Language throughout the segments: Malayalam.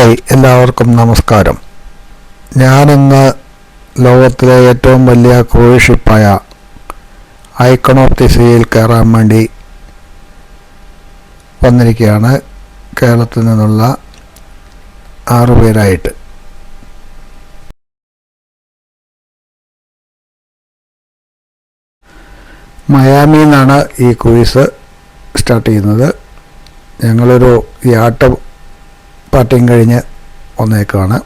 ഹായ്, എല്ലാവർക്കും നമസ്കാരം. ഞാനിന്ന് ലോകത്തിലെ ഏറ്റവും വലിയ ക്രൂയിസ് ഷിപ്പായ ഐക്കൺ ഓഫ് ദി സീയിൽ കയറാൻ വേണ്ടി വന്നിരിക്കുകയാണ്. കേരളത്തിൽ നിന്നുള്ള 6 പേരായിട്ട്. മയാമിയിൽ നിന്നാണ് ഈ ക്രൂയിസ് സ്റ്റാർട്ട് ചെയ്യുന്നത്. ഞങ്ങളൊരു യാട്ട് പാർട്ടിയും കഴിഞ്ഞ് വന്നേക്കാണ്.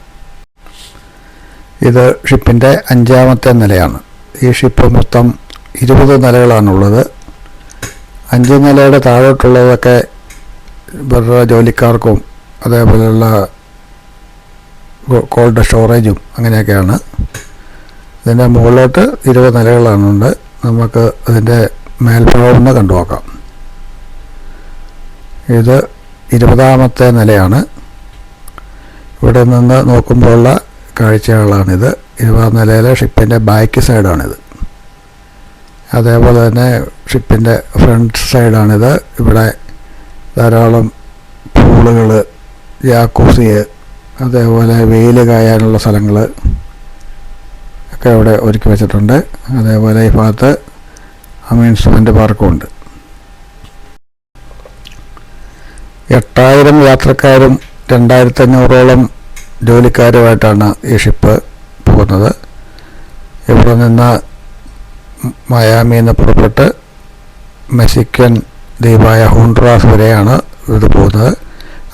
ഇത് ഷിപ്പിൻ്റെ 5ാമത്തെ നിലയാണ്. ഈ ഷിപ്പ് മൊത്തം 20 നിലകളാണുള്ളത്. 5 നിലയുടെ താഴോട്ടുള്ളതൊക്കെ വേറെ ജോലിക്കാർക്കും അതേപോലെയുള്ള കോൾഡ് സ്റ്റോറേജും അങ്ങനെയൊക്കെയാണ്. ഇതിൻ്റെ മുകളിലോട്ട് 20 നിലകളാണുണ്ട്. നമുക്ക് അതിൻ്റെ മേൽഭാഗം ഒന്ന് കണ്ടു നോക്കാം. ഇത് 20ാമത്തെ നിലയാണ്. ഇവിടെ നിന്ന് നോക്കുമ്പോഴുള്ള കാഴ്ചകളാണിത്. 20ാം നിലയിലെ ഷിപ്പിൻ്റെ ബാക്ക് സൈഡാണിത്. അതേപോലെ തന്നെ ഷിപ്പിൻ്റെ ഫ്രണ്ട് സൈഡാണിത്. ഇവിടെ ധാരാളം പൂളുകൾ, ജാക്കൂസി, അതേപോലെ വെയിൽ കായാനുള്ള സ്ഥലങ്ങൾ ഒക്കെ ഇവിടെ ഒരുക്കി വെച്ചിട്ടുണ്ട്. അതേപോലെ ഈ ഭാഗത്ത് അമ്യൂസ്മെൻ്റ് പാർക്കും ഉണ്ട്. 8000 യാത്രക്കാരും 2500ഓളം ജോലിക്കാരുമായിട്ടാണ് ഈ ഷിപ്പ് പോകുന്നത്. ഇവിടെ നിന്ന് മയാമിയിൽ നിന്ന് പുറപ്പെട്ട് മെക്സിക്കൻ ദ്വീപായ ഹോണ്ടുറാസ് വരെയാണ് ഇത് പോകുന്നത്.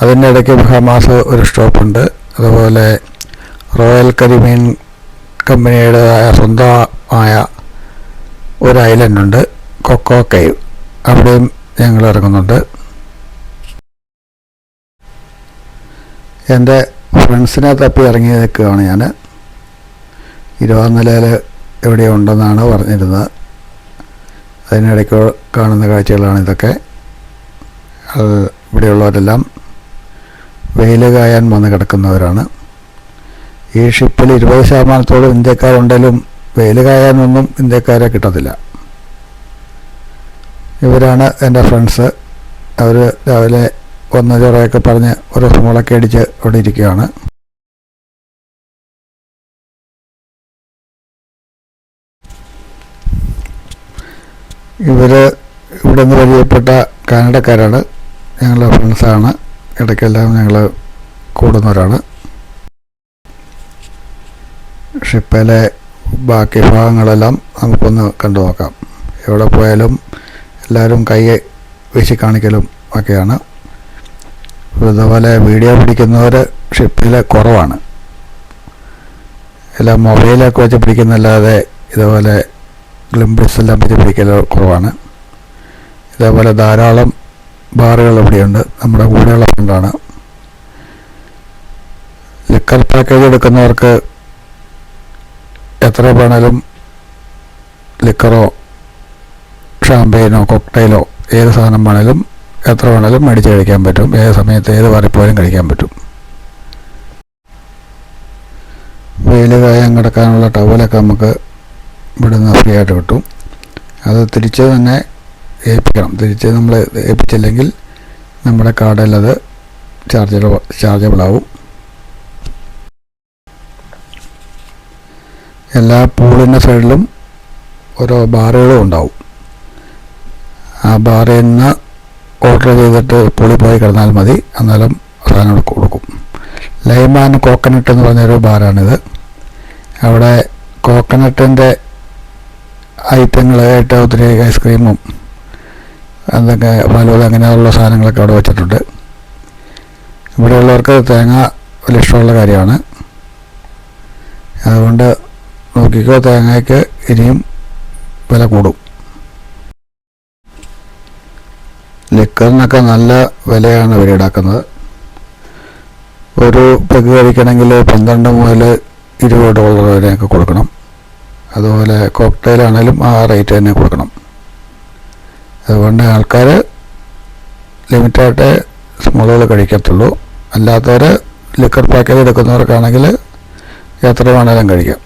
അതിൻ്റെ ഇടയ്ക്ക് ബഹാമാസ് ഒരു സ്റ്റോപ്പുണ്ട്. അതുപോലെ റോയൽ കരിബിയൻ കമ്പനിയുടേതായ സ്വന്തമായ ഒരു ഐലൻഡുണ്ട്, കൊക്കോ കൈവ്. അവിടെയും ഞങ്ങൾ ഇറങ്ങുന്നുണ്ട്. എൻ്റെ ഫ്രണ്ട്സിനെ തപ്പി ഇറങ്ങി നിൽക്കുകയാണ് ഞാൻ. 20ാം നിലയിൽ എവിടെയോ ഉണ്ടെന്നാണ് പറഞ്ഞിരുന്നത്. അതിനിടയ്ക്ക് കാണുന്ന കാഴ്ചകളാണ് ഇതൊക്കെ. ഇവിടെയുള്ളവരെല്ലാം വെയിൽ കായാൻ വന്ന് കിടക്കുന്നവരാണ്. ഈ ഷിപ്പിൽ 20% ഇന്ത്യക്കാരുണ്ടെങ്കിലും വെയിൽ കായാനൊന്നും ഇന്ത്യക്കാരെ കിട്ടത്തില്ല. ഇവരാണ് എൻ്റെ ഫ്രണ്ട്സ്. അവർ രാവിലെ വന്ന ചോറയൊക്കെ പറഞ്ഞ് ഓരോ സ്മോളൊക്കെ അടിച്ച് അവിടെ ഇരിക്കുകയാണ്. ഇവർ ഇവിടെ നിന്ന് പരിചയപ്പെട്ട കാനഡക്കാരാണ്. ഞങ്ങളുടെ ഫ്രണ്ട്സാണ്. ഇടയ്ക്കെല്ലാം ഞങ്ങൾ കൂടുന്നവരാണ്. ഷിപ്പിലെ ബാക്കി ഭാഗങ്ങളെല്ലാം നമുക്കൊന്ന് കണ്ടു നോക്കാം. എവിടെ പോയാലും എല്ലാവരും കൈ വീശി കാണിക്കലും ഒക്കെയാണ്. ഇതുപോലെ വീഡിയോ പിടിക്കുന്നവർ ഷിപ്പിൽ കുറവാണ്. എല്ലാം മൊബൈലൊക്കെ വെച്ച് പിടിക്കുന്നല്ലാതെ ഇതുപോലെ ഗ്ലിംബിൾസ് എല്ലാം വെച്ച് പിടിക്കൽ കുറവാണ്. ഇതേപോലെ ധാരാളം ബാറുകൾ ഇവിടെയുണ്ട്. നമ്മുടെ കൂടെയുള്ള ഫ്രണ്ടാണ്. ലിക്കർ പാക്കേജ് എടുക്കുന്നവർക്ക് എത്ര വേണേലും ലിക്കറോ ഷാമ്പെയിനോ കോക്ടെയിലോ ഏത് സാധനം വേണേലും എത്ര വേണേലും മേടിച്ച് കഴിക്കാൻ പറ്റും. ഏത് സമയത്ത് ഏത് വരപ്പോലും കഴിക്കാൻ പറ്റും. വെയിൽ കായാൻ കിടക്കാനുള്ള ടവലൊക്കെ നമുക്ക് ഇവിടുന്ന് ഫ്രീ ആയിട്ട് കിട്ടും. അത് തിരിച്ച് തന്നെ ഏൽപ്പിക്കണം. തിരിച്ച് നമ്മൾ ഏൽപ്പിച്ചില്ലെങ്കിൽ നമ്മുടെ കാർഡിൽ അത് ചാർജബിളാവും. എല്ലാ പൂളിൻ്റെ സൈഡിലും ഓരോ ബാറുകളും ഉണ്ടാവും. ആ ബാറിൽ നിന്ന് ഓർഡർ ചെയ്തിട്ട് പൂളിൽ പോയി കിടന്നാൽ മതി. എന്നാലും സാധനം കൊടുക്കും. ലൈം ആൻഡ് കോക്കനട്ട് എന്ന് പറഞ്ഞൊരു ബാറാണിത്. അവിടെ കോക്കനട്ടിൻ്റെ ഐറ്റങ്ങളായിട്ട് ഒത്തിരി ഐസ്ക്രീമും എന്തൊക്കെ ഫലൂദ അങ്ങനെയുള്ള സാധനങ്ങളൊക്കെ അവിടെ വെച്ചിട്ടുണ്ട്. ഇവിടെയുള്ളവർക്ക് തേങ്ങ വലിയ ഇഷ്ടമുള്ള കാര്യമാണ്. അതുകൊണ്ട് നോക്കിക്കോ, തേങ്ങയ്ക്ക് ഇനിയും വില കൂടും. ലിക്കറിനൊക്കെ നല്ല വിലയാണ് ഇവർ ഈടാക്കുന്നത്. ഒരു പെഗ് കഴിക്കണമെങ്കിൽ $12 മുതൽ $20 വരെയൊക്കെ കൊടുക്കണം. അതുപോലെ കോക്ടെയിലാണെങ്കിലും ആ റേറ്റ് തന്നെ കൊടുക്കണം. അതുകൊണ്ട് ആൾക്കാർ ലിമിറ്റായിട്ട് സ്മോളുകൾ കഴിക്കത്തുള്ളൂ. അല്ലാത്തവർ ലിക്കർ പാക്കേജ് എടുക്കുന്നവർക്കാണെങ്കിൽ എത്ര വേണമെങ്കിലും കഴിക്കാം.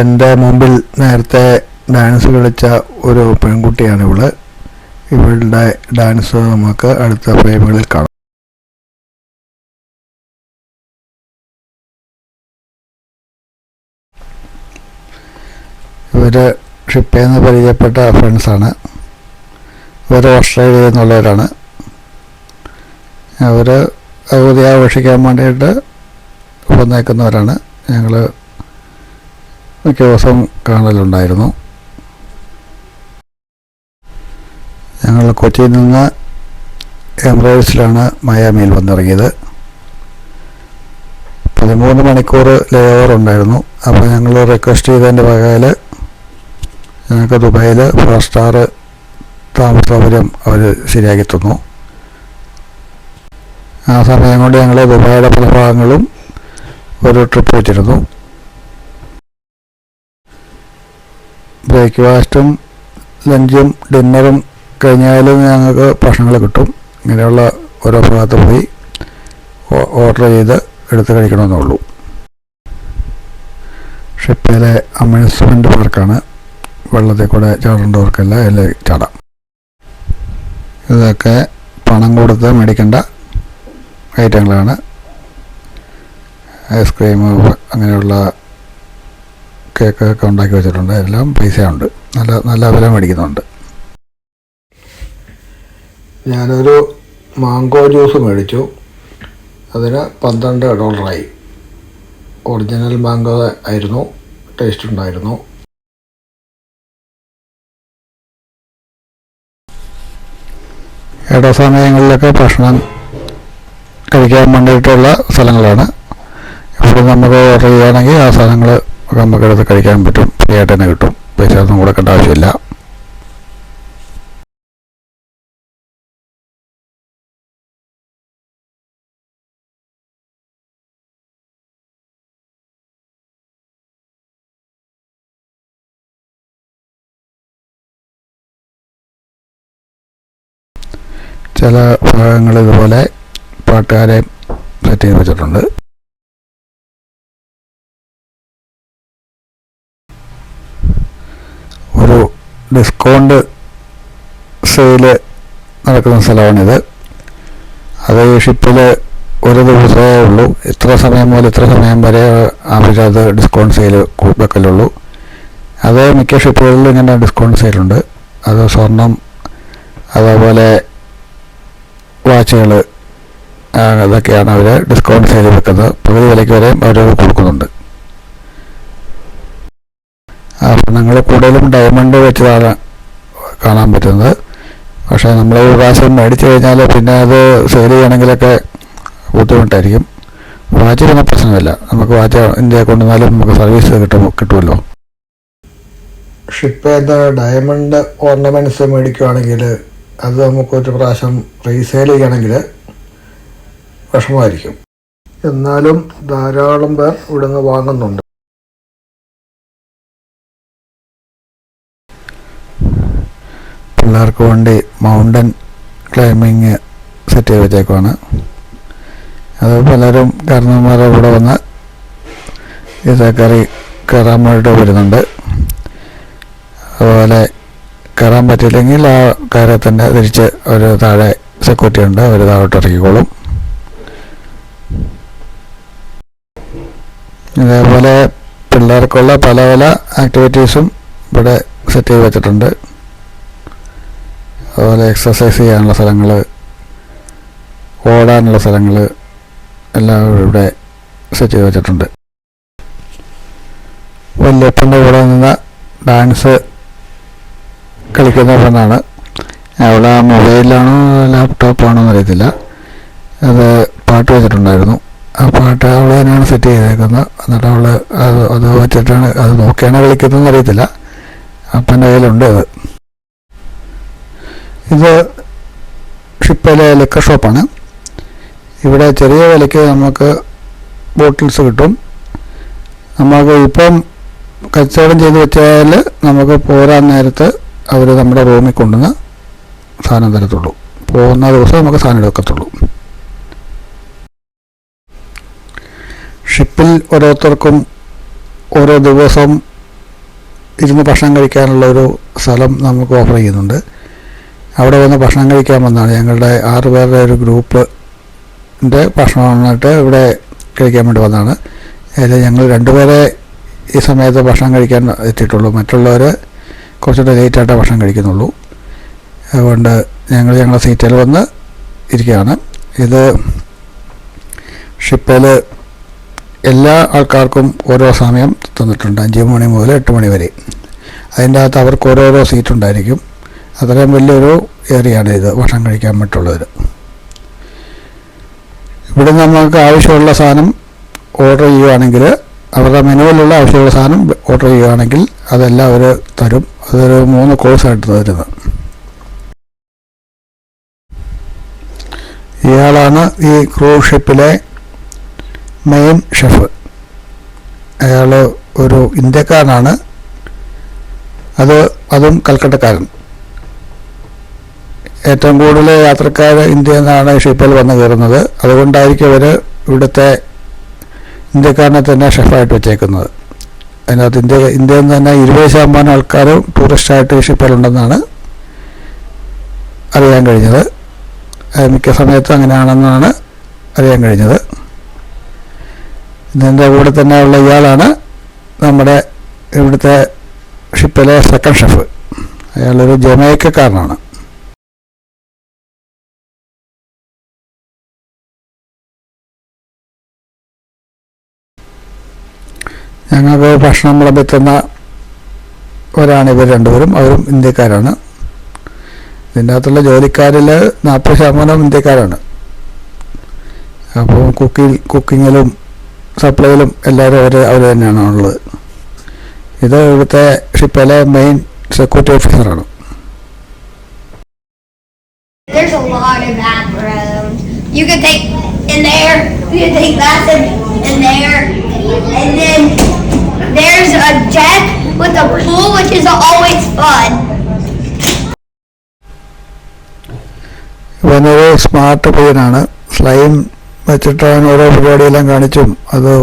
എൻ്റെ മുമ്പിൽ നേരത്തെ ഡാൻസ് കളിച്ച ഒരു പെൺകുട്ടിയാണ് ഇവള്. ഇവരുടെ ഡാൻസ് നമുക്ക് അടുത്ത ഫ്രെയിമുകളിൽ കാണാം. ഇവർ ഷിപ്പിൽ നിന്ന് പരിചയപ്പെട്ട ഫ്രണ്ട്സാണ്. ഇവർ ഓസ്ട്രേലിയയിൽ നിന്നുള്ളവരാണ്. അവർ അവധി ആഘോഷിക്കാൻ വേണ്ടിയിട്ട് വന്നേക്കുന്നവരാണ്. ഞങ്ങൾ മിക്ക ദിവസവും കാണലുണ്ടായിരുന്നു. ഞങ്ങൾ കൊച്ചിയിൽ നിന്ന് എമിറേറ്റ്സിലാണ് മയാമിയിൽ വന്നിറങ്ങിയത്. 13 മണിക്കൂർ ലേ ഓവർ ഉണ്ടായിരുന്നു. അപ്പോൾ ഞങ്ങൾ റിക്വസ്റ്റ് ചെയ്തതിൻ്റെ വകയിൽ ഞങ്ങൾക്ക് ദുബായിൽ 4 സ്റ്റാർ താമസ സൗകര്യം അവർ ശരിയാക്കി തന്നു. ആ സമയം കൊണ്ട് ഞങ്ങൾ ദുബായിയുടെ പല ഭാഗങ്ങളും ഒരു ട്രിപ്പ് വെച്ചിരുന്നു. ബ്രേക്ക്ഫാസ്റ്റും ലഞ്ചും ഡിന്നറും കഴിഞ്ഞാലും ഞങ്ങൾക്ക് ഭക്ഷണങ്ങൾ കിട്ടും. ഇങ്ങനെയുള്ള ഓരോ ഭാഗത്ത് പോയി ഓർഡർ ചെയ്ത് എടുത്ത് കഴിക്കണമെന്നേ ഉള്ളൂ. ഷിപ്പിലെ അമ്യൂസ്മെൻറ്റ് പാർക്കാണ്. വെള്ളത്തിൽ കൂടെ ചാടേണ്ടവർക്കല്ല അതിൽ ചാടാം. ഇതൊക്കെ പണം കൊടുത്ത് മേടിക്കേണ്ട ഐറ്റങ്ങളാണ്. ഐസ്ക്രീം അങ്ങനെയുള്ള കേക്കൊക്കെ ഉണ്ടാക്കി വെച്ചിട്ടുണ്ട്. എല്ലാം പൈസയുണ്ട്, നല്ല വില മേടിക്കുന്നുണ്ട്. ഞാനൊരു മാംഗോ ജ്യൂസ് മേടിച്ചു. അതിന് $12. ഒറിജിനൽ മാംഗോ ആയിരുന്നു. ടേസ്റ്റ് ഉണ്ടായിരുന്നു. ഇട സമയങ്ങളിലൊക്കെ ഭക്ഷണം കഴിക്കാൻ വേണ്ടിയിട്ടുള്ള സ്ഥലങ്ങളാണ്. ഇവിടെ നമുക്ക് ഓർഡർ ചെയ്യുകയാണെങ്കിൽ ആ സാധനങ്ങൾ നമുക്കെടുത്ത് കഴിക്കാൻ പറ്റും. ഫ്രീ ആയിട്ട് തന്നെ കിട്ടും. പൈസ ഒന്നും കൊടുക്കേണ്ട ആവശ്യമില്ല. ചില ഭാഗങ്ങൾ ഇതുപോലെ പാട്ടുകാരെ സെറ്റ് ചെയ്ത് വെച്ചിട്ടുണ്ട്. ഒരു ഡിസ്കൗണ്ട് സെയിൽ നടക്കുന്ന സ്ഥലമാണിത്. അത് ഈ ഷിപ്പിൽ ഒരു ദിവസമേ ഉള്ളൂ. ഇത്ര സമയം മുതൽ ഇത്ര സമയം വരെ അവരത് ഡിസ്കൗണ്ട് സെയിൽ വെക്കലുള്ളൂ. അത് മിക്ക ഷിപ്പുകളിലും ഇങ്ങനെ ഡിസ്കൗണ്ട് സെയിലുണ്ട്. അത് സ്വർണം, അതേപോലെ വാച്ചുകൾ, അതൊക്കെയാണ് അവർ ഡിസ്കൗണ്ട് സെയിൽ വെക്കുന്നത്. പകുതി വിലയ്ക്ക് വരെ അവർ കൊടുക്കുന്നുണ്ട്. ആഭരണങ്ങൾ കൂടുതലും ഡയമണ്ട് വെച്ചതാണ് കാണാൻ പറ്റുന്നത്. പക്ഷേ നമ്മൾ ഒരു പ്രാവശ്യം മേടിച്ചു കഴിഞ്ഞാൽ പിന്നെ അത് സെയിൽ ചെയ്യണമെങ്കിലൊക്കെ ബുദ്ധിമുട്ടായിരിക്കും. വാച്ച് പിന്നെ പ്രശ്നമില്ല. നമുക്ക് വാച്ച് ഇന്ത്യയിൽ കൊണ്ടുവന്നാലും നമുക്ക് സർവീസ് കിട്ടുമല്ലോ. ഷിപ്പിൽ നിന്ന് ഡയമണ്ട് ഓർണമെൻറ്റ്സ് മേടിക്കുകയാണെങ്കിൽ അത് നമുക്കൊരു പ്രാവശ്യം റീസെയിൽ ചെയ്യണമെങ്കിൽ വിഷമമായിരിക്കും. എന്നാലും ധാരാളം പേർ ഇവിടെ നിന്ന് വാങ്ങുന്നുണ്ട്. പിള്ളേർക്ക് വേണ്ടി മൗണ്ടൻ ക്ലൈമ്പിങ് സെറ്റ് ചെയ്ത് വെച്ചേക്കുവാണ്. അത് പലരും കാരണന്മാരെ ഇവിടെ വന്ന് ഇത് കയറാൻ വേണ്ടിയിട്ട് വരുന്നുണ്ട്. അതുപോലെ കയറാൻ പറ്റിയില്ലെങ്കിൽ ആ കയറെ തന്നെ തിരിച്ച് ഒരു താഴെ സെക്യൂരിറ്റി ഉണ്ട്, അവർ താഴോട്ട് ഇറക്കിക്കോളും. ഇതേപോലെ പിള്ളേർക്കുള്ള പല പല ആക്ടിവിറ്റീസും ഇവിടെ സെറ്റ് ചെയ്ത് വെച്ചിട്ടുണ്ട്. അതുപോലെ എക്സസൈസ് ചെയ്യാനുള്ള സ്ഥലങ്ങൾ, ഓടാനുള്ള സ്ഥലങ്ങൾ എല്ലാം ഇവിടെ സെറ്റ് ചെയ്ത് വെച്ചിട്ടുണ്ട്. വല്യപ്പൻ്റെ കൂടെ നിന്ന് ഡാൻസ് കളിക്കുന്ന പെണ്ണാണ്. അവളെ മൊബൈലിലാണോ ലാപ്ടോപ്പാണോ എന്നറിയത്തില്ല. അത് പാട്ട് വെച്ചിട്ടുണ്ടായിരുന്നു. ആ പാട്ട് അവൾ തന്നെയാണ് സെറ്റ് ചെയ്തേക്കുന്നത്. എന്നിട്ട് അവൾ അത് വെച്ചിട്ടാണ്, അത് നോക്കിയാണ് കളിക്കുന്നതെന്ന് അറിയത്തില്ല. അപ്പൻ്റെ കയ്യിലുണ്ട് അത്. ഇത് ഷിപ്പിലെ ലിക്കർ ഷോപ്പാണ്. ഇവിടെ ചെറിയ വിലയ്ക്ക് നമുക്ക് ബോട്ടിൽസ് കിട്ടും. നമുക്ക് ഇപ്പം കച്ചവടം ചെയ്ത് വെച്ചാൽ നമുക്ക് പോരാൻ നേരത്ത് അവർ നമ്മുടെ റൂമിൽ കൊണ്ടുവന്ന് സാധനം തരത്തുള്ളൂ. പോകുന്ന ദിവസം നമുക്ക് സാധനം എടുക്കത്തുള്ളൂ. ഷിപ്പിൽ ഓരോരുത്തർക്കും ഓരോ ദിവസം ഇരുന്ന് ഭക്ഷണം കഴിക്കാനുള്ള ഒരു സ്ഥലം നമുക്ക് ഓഫർ ചെയ്യുന്നുണ്ട്. അവിടെ വന്ന് ഭക്ഷണം കഴിക്കാൻ വന്നതാണ്. ഞങ്ങളുടെ 6 പേരുടെ ഒരു ഗ്രൂപ്പിൻ്റെ ഭക്ഷണമായിട്ട് ഇവിടെ കഴിക്കാൻ വേണ്ടി വന്നതാണ്. അതിൽ ഞങ്ങൾ 2 പേരെ ഈ സമയത്ത് ഭക്ഷണം കഴിക്കാൻ എത്തിയിട്ടുള്ളൂ. മറ്റുള്ളവർ കുറച്ചുകൂടെ ലേറ്റായിട്ടേ ഭക്ഷണം കഴിക്കുന്നുള്ളൂ. അതുകൊണ്ട് ഞങ്ങളുടെ സീറ്റിൽ വന്ന് ഇരിക്കുകയാണ്. ഇത് ഷിപ്പിൽ എല്ലാ ആൾക്കാർക്കും ഓരോ സമയം തന്നിട്ടുണ്ട്, 5 മണി മുതൽ 8 മണി വരെ. അതിൻ്റെ അകത്ത് അവർക്ക് ഓരോരോ സീറ്റുണ്ടായിരിക്കും. അത്രയും വലിയൊരു ഏരിയയാണ് ഇത് ഭക്ഷണം കഴിക്കാൻ പറ്റുള്ളവർ. ഇവിടെ നമുക്ക് ആവശ്യമുള്ള സാധനം ഓർഡർ ചെയ്യുകയാണെങ്കിൽ, അവരുടെ മെനുവിലുള്ള ആവശ്യമുള്ള സാധനം ഓർഡർ ചെയ്യുകയാണെങ്കിൽ അതെല്ലാം അവർ തരും. അതൊരു 3 കോഴ്സായിട്ട് തരുന്നത്. ഇയാളാണ് ഈ ക്രൂസ് ഷിപ്പിലെ മെയിൻ ഷെഫ്. അയാൾ ഒരു ഇന്ത്യക്കാരനാണ്. അതും കൽക്കട്ടക്കാരൻ. ഏറ്റവും കൂടുതൽ യാത്രക്കാർ ഇന്ത്യയിൽ നിന്നാണ് ഷിപ്പിൽ വന്ന് കയറുന്നത്. അതുകൊണ്ടായിരിക്കും അവർ ഇവിടുത്തെ ഇന്ത്യക്കാരനെ തന്നെ ഷെഫായിട്ട് വെച്ചേക്കുന്നത്. അതിനകത്ത് ഇന്ത്യയിൽ നിന്ന് തന്നെ 20% ആൾക്കാർ ടൂറിസ്റ്റായിട്ട് ഷിപ്പിലുണ്ടെന്നാണ് അറിയാൻ കഴിഞ്ഞത്. മിക്ക സമയത്തും അങ്ങനെയാണെന്നാണ് അറിയാൻ കഴിഞ്ഞത്. ഇതിൻ്റെ കൂടെ തന്നെ ഉള്ള ഇയാളാണ് നമ്മുടെ ഇവിടുത്തെ ഷിപ്പിലെ സെക്കൻഡ് ഷെഫ്. അയാളൊരു ജമൈക്കക്കാരനാണ്. ഞങ്ങൾക്ക് ഭക്ഷണം വിളമ്പെത്തുന്നവരാണ് ഇവർ 2 പേരും. അവരും ഇന്ത്യക്കാരാണ്. ഇതിൻ്റെ അകത്തുള്ള ജോലിക്കാരിൽ 40% ഇന്ത്യക്കാരാണ്. അപ്പോൾ കുക്കിങ്ങിലും സപ്ലൈയിലും എല്ലാവരും അവർ തന്നെയാണ് ഉള്ളത്. ഇത് ഇവിടുത്തെ ഷിപ്പിലെ മെയിൻ സെക്യൂരിറ്റി ഓഫീസറാണ്. There's a lot of bathrooms. You can take in there, you can take bathroom in there, and then there's a jet with a pool, which is always fun. ഇവനൊരു സ്മാർട്ട് പയ്യനാണ്. സ്ലൈം വെച്ചിട്ട് അവൻ ഓരോ പരിപാടിയെല്ലാം കാണിച്ചും അത്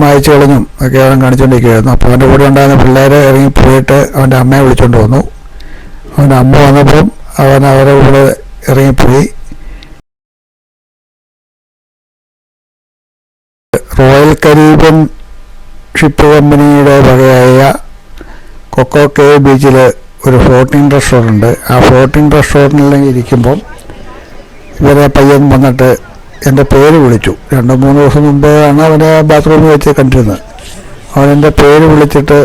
മായച്ചു കളഞ്ഞും ഒക്കെ അവൻ കാണിച്ചുകൊണ്ടിരിക്കുകയായിരുന്നു. അപ്പോൾ അവൻ്റെ കൂടെ ഉണ്ടായിരുന്ന പിള്ളേർ ഇറങ്ങി പോയിട്ട് അവൻ്റെ അമ്മയെ വിളിച്ചുകൊണ്ട് വന്നു. അവൻ്റെ അമ്മ വന്നപ്പം അവൻ അവരുടെ കൂടെ ഇറങ്ങിപ്പോയി. റോയൽ കരീബിയൻ ഷിപ്പ് കമ്പനിയുടെ വകയായ കൊക്കോ കേ ബീച്ചിൽ ഒരു ഫ്ലോട്ടിംഗ് റെസ്റ്റോറൻറ്റ്. ആ ഫ്ലോട്ടിംഗ് റെസ്റ്റോറൻറ്റിൽ ഇരിക്കുമ്പം ഇവരെ പയ്യൻ വന്നിട്ട് എൻ്റെ പേര് വിളിച്ചു. 2-3 ദിവസം മുമ്പാണ് അവനെ ബാത്റൂമിൽ വെച്ച് കണ്ടിരുന്നത്. അവനെൻ്റെ പേര് വിളിച്ചിട്ട്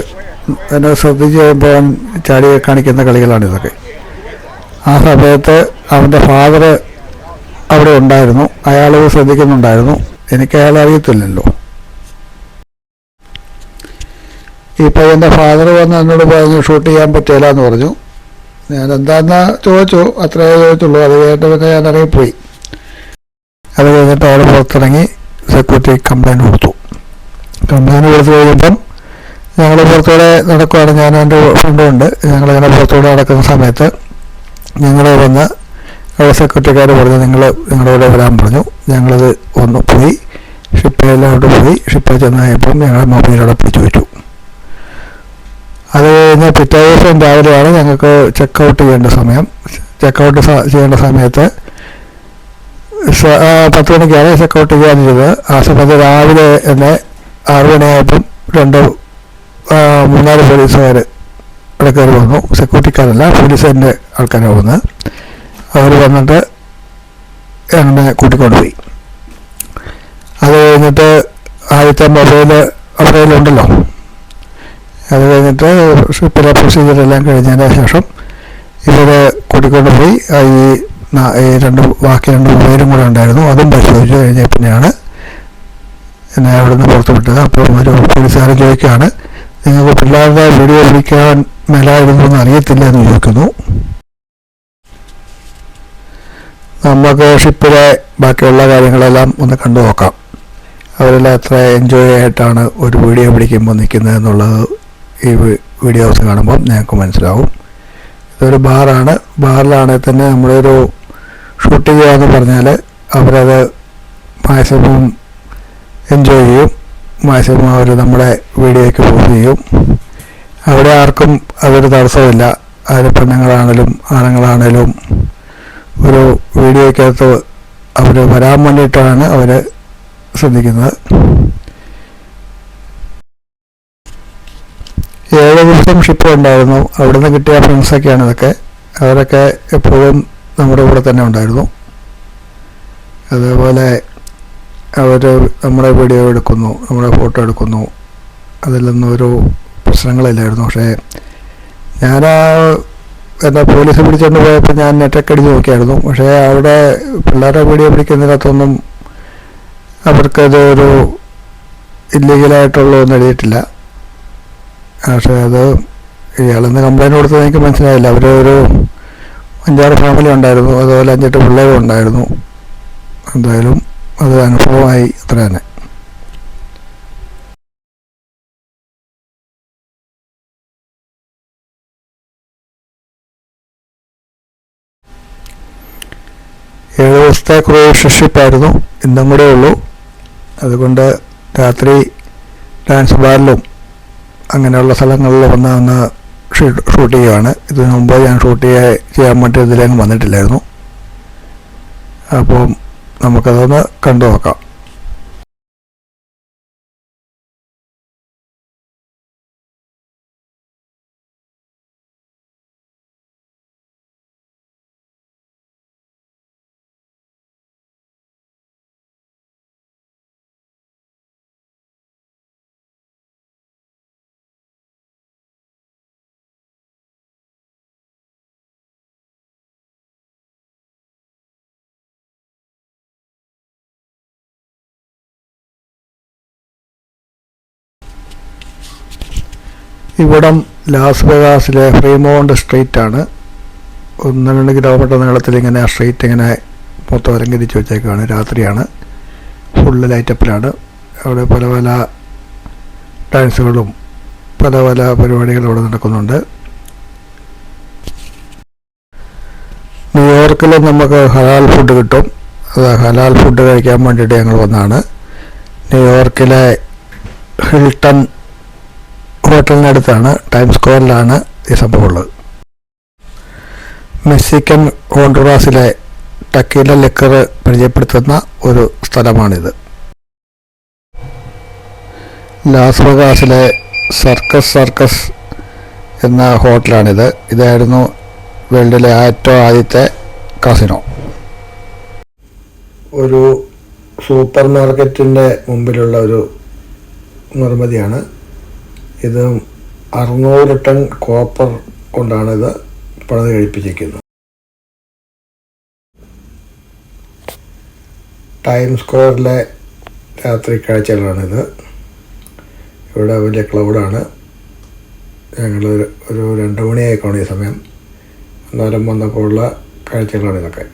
എന്നെ ശ്രദ്ധിച്ച് കഴിയുമ്പോൾ അവൻ ചാടി കാണിക്കുന്ന കളികളാണിതൊക്കെ. ആ സമയത്ത് അവൻ്റെ ഫാദർ അവിടെ ഉണ്ടായിരുന്നു. അയാൾ ശ്രദ്ധിക്കുന്നുണ്ടായിരുന്നു. എനിക്ക് അയാളെ അറിയത്തില്ലല്ലോ. ഈ പയ്യൻ്റെ ഫാദർ വന്ന് എന്നോട് പറഞ്ഞു ഷൂട്ട് ചെയ്യാൻ പറ്റില്ല എന്ന് പറഞ്ഞു. ഞാൻ എന്താണെന്ന് ചോദിച്ചു. അത്രേ ചോദിച്ചുള്ളൂ. അത് കഴിഞ്ഞിട്ട് പിന്നെ ഞാൻ ഇറങ്ങിപ്പോയി. അത് കഴിഞ്ഞിട്ട് അവിടെ പുറത്തിറങ്ങി സെക്യൂരിറ്റി കംപ്ലയിൻറ്റ് കൊടുത്തു. കംപ്ലയിൻറ്റ് കൊടുത്തു കഴിയുമ്പം ഞങ്ങൾ പുറത്തൂടെ നടക്കുകയാണ്. ഞാൻ എൻ്റെ ഫ്രണ്ടുമുണ്ട്. ഞങ്ങളിങ്ങനെ പുറത്തൂടെ നടക്കുന്ന സമയത്ത് ഞങ്ങൾ വന്ന് അവിടെ സെക്യൂരിറ്റിക്കാർ പറഞ്ഞു നിങ്ങളിവിടെ വരാൻ പറഞ്ഞു. ഞങ്ങളത് ഒന്ന് പോയി ഷിപ്പിലോട്ട് പോയി. ഷിപ്പിൽ ചെന്ന് കഴിയുമ്പം ഞങ്ങൾ മൊബൈലവിടെ പിടിച്ചു വെച്ചു. അത് കഴിഞ്ഞ് പിറ്റേ ദിവസം രാവിലെയാണ് ഞങ്ങൾക്ക് ചെക്കൗട്ട് ചെയ്യേണ്ട സമയം. ചെക്കൗട്ട് ചെയ്യേണ്ട സമയത്ത് 10 മണിക്കാണ് ചെക്കൗട്ട് ചെയ്യാനിരുന്നത്. ആ സമയത്ത് രാവിലെ തന്നെ 6 മണിയായപ്പം 2-3 പോലീസുകാർ ഇവിടെ കയറി വന്നു. സെക്യൂരിറ്റിക്കാരല്ല, പോലീസിൻ്റെ ആൾക്കാരാണ് വന്നത്. അവർ വന്നിട്ട് എന്നെ കൂട്ടിക്കൊണ്ടുപോയി. അത് കഴിഞ്ഞിട്ട് ആദ്യത്തെ മൊബൈൽ അവരുണ്ടല്ലോ. അത് കഴിഞ്ഞിട്ട് ഷിപ്പിലെ പ്രൊസീജിയറെല്ലാം കഴിഞ്ഞതിന് ശേഷം ഇവരെ കൂട്ടിക്കൊണ്ടുപോയി ബാക്കി 2 മൊബൈലും കൂടെ ഉണ്ടായിരുന്നു. അതും പരിശോധിച്ച് കഴിഞ്ഞ പിന്നെയാണ് എന്നെ അവിടെ നിന്ന് പുറത്തു വിട്ടത്. അപ്പോൾ ഒരു പോലീസുകാരൻ ചോദിക്കുകയാണ് നിങ്ങൾക്ക് പിള്ളേരുടെ വീഡിയോ പിടിക്കാൻ മേലായിരുന്നൊന്നും അറിയത്തില്ല എന്ന് ചോദിക്കുന്നു. നമുക്ക് ഷിപ്പിലെ ബാക്കിയുള്ള കാര്യങ്ങളെല്ലാം ഒന്ന് കണ്ടു നോക്കാം. അവരെല്ലാം എത്ര എൻജോയ് ആയിട്ടാണ് ഒരു വീഡിയോ പിടിക്കുമ്പോൾ നിൽക്കുന്നത് എന്നുള്ളത് ഈ വീഡിയോസ് കാണുമ്പോൾ ഞങ്ങൾക്ക് മനസ്സിലാവും. ഇതൊരു ബാറാണ്. ബാറിലാണെങ്കിൽ തന്നെ നമ്മളൊരു ഷൂട്ട് ചെയ്യുകയെന്ന് പറഞ്ഞാൽ അവരത് മാക്സിമം എൻജോയ് ചെയ്യും. മാക്സിമം അവർ നമ്മുടെ വീഡിയോയ്ക്ക് പോസ്റ്റ് ചെയ്യും. അവിടെ ആർക്കും അതൊരു തടസ്സമില്ല. ആര് പെണ്ണുങ്ങളാണേലും ആണുങ്ങളാണേലും ഒരു വീഡിയോയ്ക്കകത്ത് അവർ വരാൻ വേണ്ടിയിട്ടാണ് അവർ ശ്രദ്ധിക്കുന്നത്. 7 ദിവസം ഷിപ്പ് ഉണ്ടായിരുന്നു. അവിടുന്ന് കിട്ടിയ ഫ്രണ്ട്സൊക്കെയാണ് ഇതൊക്കെ. അവരൊക്കെ എപ്പോഴും നമ്മുടെ കൂടെ തന്നെ ഉണ്ടായിരുന്നു. അതേപോലെ അവർ നമ്മുടെ വീഡിയോ എടുക്കുന്നു, നമ്മുടെ ഫോട്ടോ എടുക്കുന്നു. അതിലൊന്നും ഒരു പ്രശ്നങ്ങളില്ലായിരുന്നു. പക്ഷേ ഞാൻ എന്നെ പോലീസ് പിടിച്ചുകൊണ്ട് പോയപ്പോൾ ഞാൻ നെറ്റൊക്കെ അടിച്ച് നോക്കിയായിരുന്നു. പക്ഷേ അവിടെ പിള്ളേരുടെ വീഡിയോ പിടിക്കുന്നതിനകത്തൊന്നും അവർക്കത് ഒരു ഇല്ലീഗലായിട്ടുള്ളതൊന്നും എഴുതിയിട്ടില്ല. പക്ഷേ അത് ഇയാളെന്ന് കംപ്ലൈൻറ്റ് കൊടുത്തത് എനിക്ക് മനസ്സിലായില്ല. അവർ ഒരു 5-6 ഫാമിലി ഉണ്ടായിരുന്നു, അതുപോലെ 5-8 പിള്ളേരും ഉണ്ടായിരുന്നു. എന്തായാലും അത് അനുഭവമായി അത്ര തന്നെ. ഏഴ് ദിവസത്തെ ക്രൂയിസ് ഷിപ്പായിരുന്നു. ഇന്നും കൂടെ ഉള്ളൂ. അതുകൊണ്ട് രാത്രി ഡാൻസ് ബാറിലും അങ്ങനെയുള്ള സ്ഥലങ്ങളിൽ വന്ന് ഷൂട്ട് ചെയ്യുകയാണ്. ഇതിനു മുമ്പ് ഞാൻ ചെയ്യാൻ വേണ്ടി ഇതിലേക്ക് വന്നിട്ടില്ലായിരുന്നു. അപ്പോൾ നമുക്കതൊന്ന് കണ്ടു നോക്കാം. ഇവിടം ലാസ് വെഗാസിലെ ഫ്രീമോണ്ട് സ്ട്രീറ്റാണ്. 1-2 കിലോമീറ്റർ നീളത്തിൽ ഇങ്ങനെ സ്ട്രീറ്റ് ഇങ്ങനെ മൊത്തം അലങ്കരിച്ച് വെച്ചേക്കാണ്. രാത്രിയാണ്, ഫുള്ള് ലൈറ്റപ്പിലാണ്. അവിടെ പല പല ഡാൻസുകളും പല പല പരിപാടികളും ഇവിടെ നടക്കുന്നുണ്ട്. ന്യൂയോർക്കിലും നമുക്ക് ഹലാൽ ഫുഡ് കിട്ടും. അത് ഹലാൽ ഫുഡ് കഴിക്കാൻ വേണ്ടിയിട്ട് ഞങ്ങൾ വന്നതാണ്. ന്യൂയോർക്കിലെ ഹിൽട്ടൺ ഹോട്ടലിനടുത്താണ്, ടൈം സ്ക്വയറിലാണ് ഈ സംഭവമുള്ളത്. മെക്സിക്കൻ ഹോണ്ടുറാസിലെ ടക്കീല ലിക്കർ പരിചയപ്പെടുത്തുന്ന ഒരു സ്ഥലമാണിത്. ലാസ് വെഗാസിലെ സർക്കസ് എന്ന ഹോട്ടലാണിത്. ഇതായിരുന്നു വേൾഡിലെ ഏറ്റവും ആദ്യത്തെ കാസിനോ. ഒരു സൂപ്പർ മാർക്കറ്റിൻ്റെ മുമ്പിലുള്ള ഒരു നിർമ്മിതിയാണ് ഇത്. 600 ടൺ കോപ്പർ കൊണ്ടാണ് ഇത് പണിത് കഴിപ്പിച്ചിരിക്കുന്നത്. ടൈം സ്ക്വയറിലെ രാത്രി കാഴ്ചകളാണിത്. ഇവിടെ വലിയ ക്ലൗഡാണ്. ഞങ്ങൾ ഒരു 2 മണിയായിക്കാണ് ഈ സമയം. എന്നാലും വന്നപ്പോൾ ഉള്ള കാഴ്ചകളാണ് ഇതൊക്കെ.